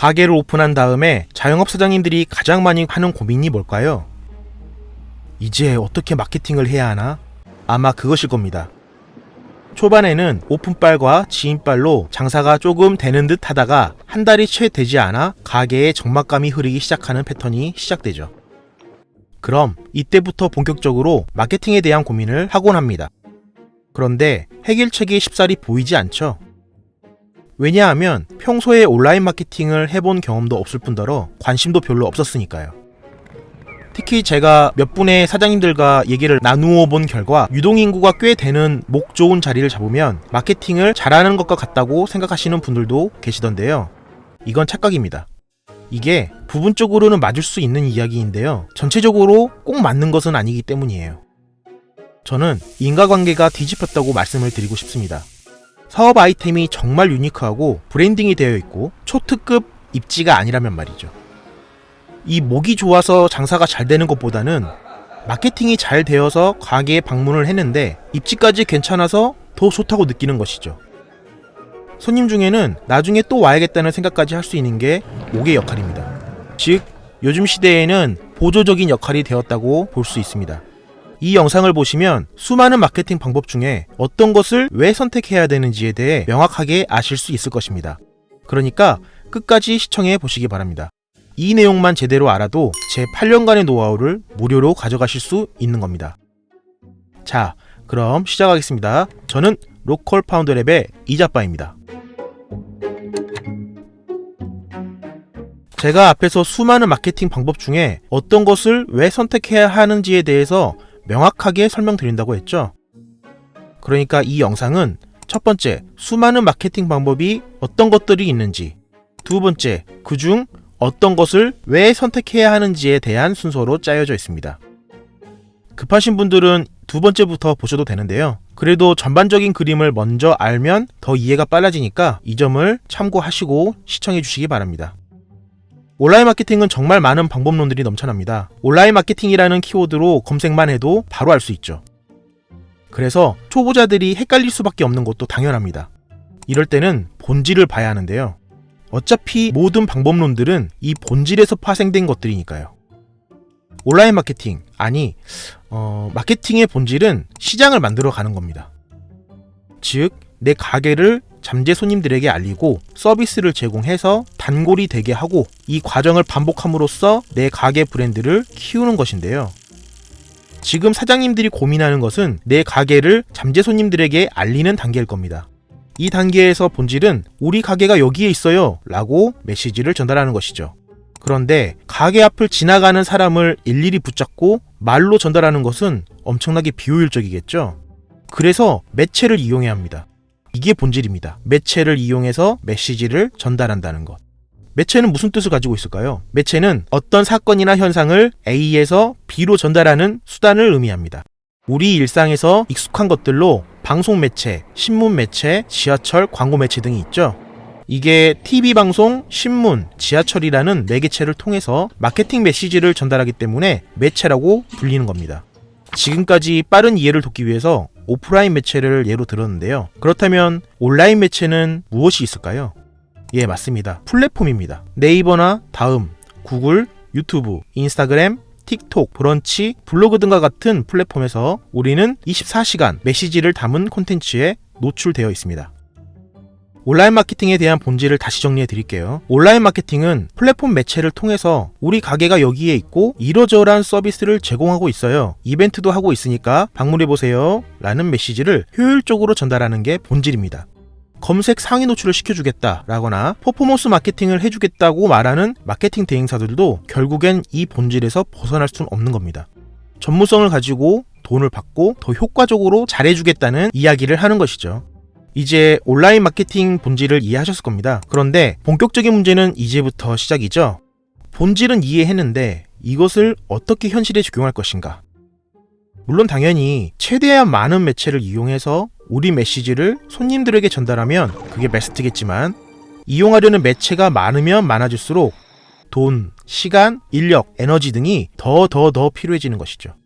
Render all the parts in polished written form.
가게를 오픈한 다음에 자영업 사장님들이 가장 많이 하는 고민이 뭘까요? 이제 어떻게 마케팅을 해야 하나? 아마 그것일 겁니다. 초반에는 오픈빨과 지인빨로 장사가 조금 되는 듯 하다가 한 달이 채 되지 않아 가게에 적막감이 흐르기 시작하는 패턴이 시작되죠. 그럼 이때부터 본격적으로 마케팅에 대한 고민을 하곤 합니다. 그런데 해결책이 쉽사리 보이지 않죠. 왜냐하면 평소에 온라인 마케팅을 해본 경험도 없을 뿐더러 관심도 별로 없었으니까요. 특히 제가 몇 분의 사장님들과 얘기를 나누어 본 결과 유동인구가 꽤 되는 목 좋은 자리를 잡으면 마케팅을 잘하는 것과 같다고 생각하시는 분들도 계시던데요. 이건 착각입니다. 이게 부분적으로는 맞을 수 있는 이야기인데요. 전체적으로 꼭 맞는 것은 아니기 때문이에요. 저는 인과관계가 뒤집혔다고 말씀을 드리고 싶습니다. 사업 아이템이 정말 유니크하고 브랜딩이 되어 있고 초특급 입지가 아니라면 말이죠. 이 목이 좋아서 장사가 잘 되는 것보다는 마케팅이 잘 되어서 가게에 방문을 했는데 입지까지 괜찮아서 더 좋다고 느끼는 것이죠. 손님 중에는 나중에 또 와야겠다는 생각까지 할 수 있는 게 목의 역할입니다. 즉, 요즘 시대에는 보조적인 역할이 되었다고 볼 수 있습니다. 이 영상을 보시면 수많은 마케팅 방법 중에 어떤 것을 왜 선택해야 되는지에 대해 명확하게 아실 수 있을 것입니다. 그러니까 끝까지 시청해 보시기 바랍니다. 이 내용만 제대로 알아도 제 8년간의 노하우를 무료로 가져가실 수 있는 겁니다. 자, 그럼 시작하겠습니다. 저는 로컬 파운더랩의 이자빠입니다. 제가 앞에서 수많은 마케팅 방법 중에 어떤 것을 왜 선택해야 하는지에 대해서 명확하게 설명드린다고 했죠. 그러니까 이 영상은 첫 번째, 수많은 마케팅 방법이 어떤 것들이 있는지, 두 번째, 그중 어떤 것을 왜 선택해야 하는지에 대한 순서로 짜여져 있습니다. 급하신 분들은 두 번째부터 보셔도 되는데요. 그래도 전반적인 그림을 먼저 알면 더 이해가 빨라지니까 이 점을 참고하시고 시청해 주시기 바랍니다. 온라인 마케팅은 정말 많은 방법론들이 넘쳐납니다. 온라인 마케팅이라는 키워드로 검색만 해도 바로 알 수 있죠. 그래서 초보자들이 헷갈릴 수밖에 없는 것도 당연합니다. 이럴 때는 본질을 봐야 하는데요. 어차피 모든 방법론들은 이 본질에서 파생된 것들이니까요. 온라인 마케팅, 마케팅의 본질은 시장을 만들어 가는 겁니다. 즉, 내 가게를 잠재 손님들에게 알리고 서비스를 제공해서 단골이 되게 하고 이 과정을 반복함으로써 내 가게 브랜드를 키우는 것인데요. 지금 사장님들이 고민하는 것은 내 가게를 잠재 손님들에게 알리는 단계일 겁니다. 이 단계에서 본질은 우리 가게가 여기에 있어요 라고 메시지를 전달하는 것이죠. 그런데 가게 앞을 지나가는 사람을 일일이 붙잡고 말로 전달하는 것은 엄청나게 비효율적이겠죠. 그래서 매체를 이용해야 합니다. 이게 본질입니다. 매체를 이용해서 메시지를 전달한다는 것. 매체는 무슨 뜻을 가지고 있을까요? 매체는 어떤 사건이나 현상을 A에서 B로 전달하는 수단을 의미합니다. 우리 일상에서 익숙한 것들로 방송 매체, 신문 매체, 지하철, 광고 매체 등이 있죠. 이게 TV 방송, 신문, 지하철이라는 매개체를 통해서 마케팅 메시지를 전달하기 때문에 매체라고 불리는 겁니다. 지금까지 빠른 이해를 돕기 위해서 오프라인 매체를 예로 들었는데요. 그렇다면 온라인 매체는 무엇이 있을까요? 예, 맞습니다. 플랫폼입니다. 네이버나 다음, 구글, 유튜브, 인스타그램, 틱톡, 브런치, 블로그 등과 같은 플랫폼에서 우리는 24시간 메시지를 담은 콘텐츠에 노출되어 있습니다. 온라인 마케팅에 대한 본질을 다시 정리해 드릴게요. 온라인 마케팅은 플랫폼 매체를 통해서 우리 가게가 여기에 있고 이러저러한 서비스를 제공하고 있어요. 이벤트도 하고 있으니까 방문해보세요 라는 메시지를 효율적으로 전달하는 게 본질입니다. 검색 상위 노출을 시켜주겠다 라거나 퍼포먼스 마케팅을 해주겠다고 말하는 마케팅 대행사들도 결국엔 이 본질에서 벗어날 수는 없는 겁니다. 전문성을 가지고 돈을 받고 더 효과적으로 잘해주겠다는 이야기를 하는 것이죠. 이제 온라인 마케팅 본질을 이해하셨을 겁니다. 그런데 본격적인 문제는 이제부터 시작이죠. 본질은 이해했는데 이것을 어떻게 현실에 적용할 것인가? 물론 당연히 최대한 많은 매체를 이용해서 우리 메시지를 손님들에게 전달하면 그게 베스트겠지만 이용하려는 매체가 많으면 많아질수록 돈, 시간, 인력, 에너지 등이 더 필요해지는 것이죠.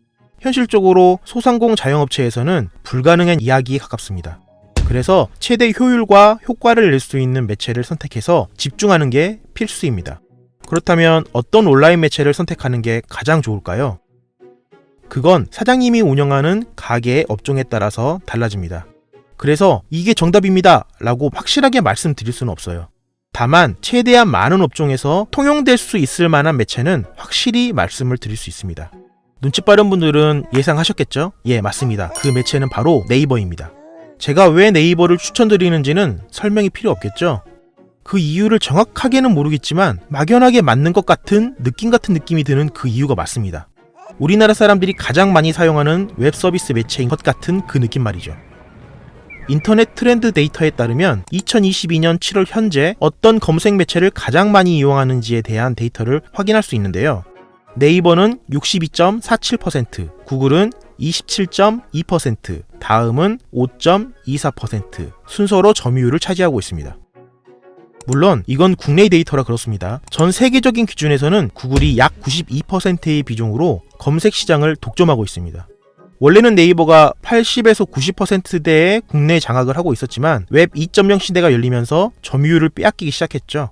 현실적으로 소상공 자영업체에서는 불가능한 이야기에 가깝습니다. 그래서 최대 효율과 효과를 낼 수 있는 매체를 선택해서 집중하는 게 필수입니다. 그렇다면 어떤 온라인 매체를 선택하는 게 가장 좋을까요? 그건 사장님이 운영하는 가게의 업종에 따라서 달라집니다. 그래서 이게 정답입니다 라고 확실하게 말씀드릴 수는 없어요. 다만 최대한 많은 업종에서 통용될 수 있을 만한 매체는 확실히 말씀을 드릴 수 있습니다. 눈치 빠른 분들은 예상하셨겠죠? 예, 맞습니다. 그 매체는 바로 네이버입니다. 제가 왜 네이버를 추천드리는지는 설명이 필요 없겠죠? 그 이유를 정확하게는 모르겠지만 막연하게 맞는 것 같은 느낌 같은 느낌이 드는 그 이유가 맞습니다. 우리나라 사람들이 가장 많이 사용하는 웹 서비스 매체인 것 같은 그 느낌 말이죠. 인터넷 트렌드 데이터에 따르면 2022년 7월 현재 어떤 검색 매체를 가장 많이 이용하는지에 대한 데이터를 확인할 수 있는데요. 네이버는 62.47%, 구글은 27.2%, 다음은 5.24% 순서로 점유율을 차지하고 있습니다. 물론 이건 국내 데이터라 그렇습니다. 전 세계적인 기준에서는 구글이 약 92%의 비중으로 검색 시장을 독점하고 있습니다. 원래는 네이버가 80에서 90%대의 국내 장악을 하고 있었지만 웹 2.0 시대가 열리면서 점유율을 빼앗기기 시작했죠.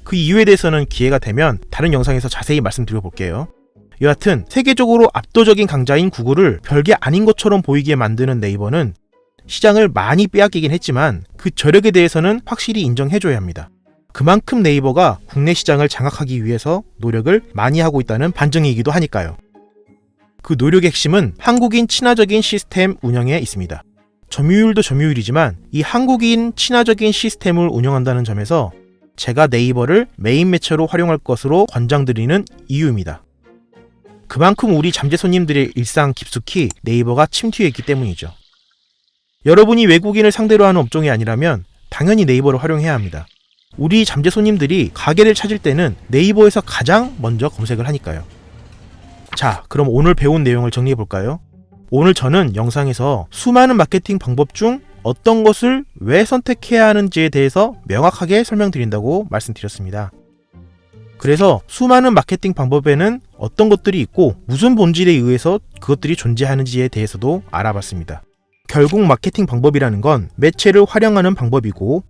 그 이유에 대해서는 기회가 되면 다른 영상에서 자세히 말씀드려 볼게요. 여하튼 세계적으로 압도적인 강자인 구글을 별게 아닌 것처럼 보이게 만드는 네이버는 시장을 많이 빼앗기긴 했지만 그 저력에 대해서는 확실히 인정해줘야 합니다. 그만큼 네이버가 국내 시장을 장악하기 위해서 노력을 많이 하고 있다는 반증이기도 하니까요. 그 노력의 핵심은 한국인 친화적인 시스템 운영에 있습니다. 점유율도 점유율이지만 이 한국인 친화적인 시스템을 운영한다는 점에서 제가 네이버를 메인 매체로 활용할 것으로 권장드리는 이유입니다. 그만큼 우리 잠재 손님들의 일상 깊숙이 네이버가 침투해 있기 때문이죠. 여러분이 외국인을 상대로 하는 업종이 아니라면 당연히 네이버를 활용해야 합니다. 우리 잠재 손님들이 가게를 찾을 때는 네이버에서 가장 먼저 검색을 하니까요. 자, 그럼 오늘 배운 내용을 정리해 볼까요? 오늘 저는 영상에서 수많은 마케팅 방법 중 어떤 것을 왜 선택해야 하는지에 대해서 명확하게 설명드린다고 말씀드렸습니다. 그래서 수많은 마케팅 방법에는 어떤 것들이 있고 무슨 본질에 의해서 그것들이 존재하는지에 대해서도 알아봤습니다. 결국 마케팅 방법이라는 건 매체를 활용하는 방법이고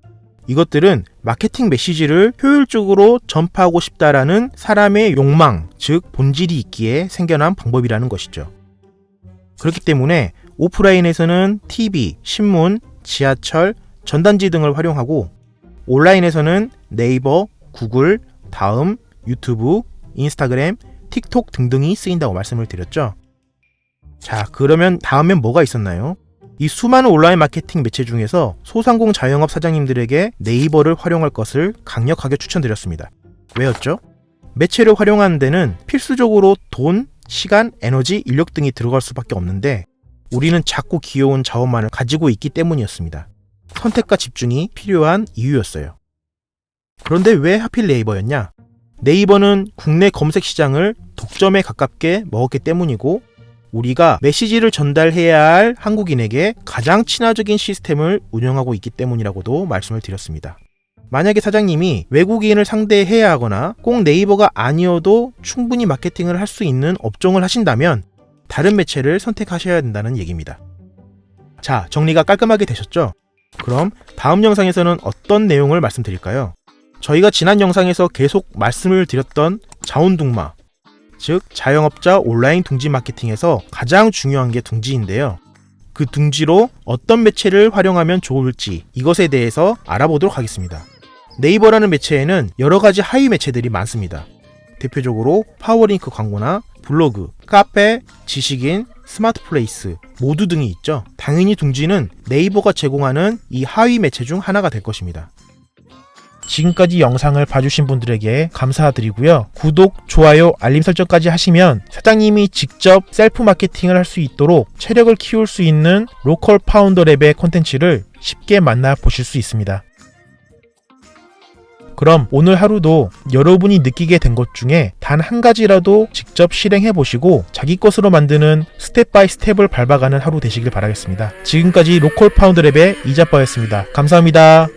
이것들은 마케팅 메시지를 효율적으로 전파하고 싶다라는 사람의 욕망, 즉 본질이 있기에 생겨난 방법이라는 것이죠. 그렇기 때문에 오프라인에서는 TV, 신문, 지하철, 전단지 등을 활용하고 온라인에서는 네이버, 구글, 다음, 유튜브, 인스타그램, 틱톡 등등이 쓰인다고 말씀을 드렸죠. 자, 그러면 다음엔 뭐가 있었나요? 이 수많은 온라인 마케팅 매체 중에서 소상공 자영업 사장님들에게 네이버를 활용할 것을 강력하게 추천드렸습니다. 왜였죠? 매체를 활용하는 데는 필수적으로 돈, 시간, 에너지, 인력 등이 들어갈 수밖에 없는데 우리는 작고 귀여운 자원만을 가지고 있기 때문이었습니다. 선택과 집중이 필요한 이유였어요. 그런데 왜 하필 네이버였냐? 네이버는 국내 검색 시장을 독점에 가깝게 먹었기 때문이고 우리가 메시지를 전달해야 할 한국인에게 가장 친화적인 시스템을 운영하고 있기 때문이라고도 말씀을 드렸습니다. 만약에 사장님이 외국인을 상대해야 하거나 꼭 네이버가 아니어도 충분히 마케팅을 할 수 있는 업종을 하신다면 다른 매체를 선택하셔야 된다는 얘기입니다. 자, 정리가 깔끔하게 되셨죠? 그럼 다음 영상에서는 어떤 내용을 말씀드릴까요? 저희가 지난 영상에서 계속 말씀을 드렸던 자원둥마, 즉 자영업자 온라인 둥지 마케팅에서 가장 중요한 게 둥지인데요. 그 둥지로 어떤 매체를 활용하면 좋을지 이것에 대해서 알아보도록 하겠습니다. 네이버라는 매체에는 여러 가지 하위 매체들이 많습니다. 대표적으로 파워링크 광고나 블로그, 카페, 지식인, 스마트플레이스 모두 등이 있죠. 당연히 둥지는 네이버가 제공하는 이 하위 매체 중 하나가 될 것입니다. 지금까지 영상을 봐주신 분들에게 감사드리고요. 구독, 좋아요, 알림 설정까지 하시면 사장님이 직접 셀프 마케팅을 할 수 있도록 체력을 키울 수 있는 로컬 파운더 랩의 콘텐츠를 쉽게 만나보실 수 있습니다. 그럼 오늘 하루도 여러분이 느끼게 된 것 중에 단 한 가지라도 직접 실행해 보시고 자기 것으로 만드는 스텝 바이 스텝을 밟아가는 하루 되시길 바라겠습니다. 지금까지 로컬 파운더 랩의 이자빠였습니다. 감사합니다.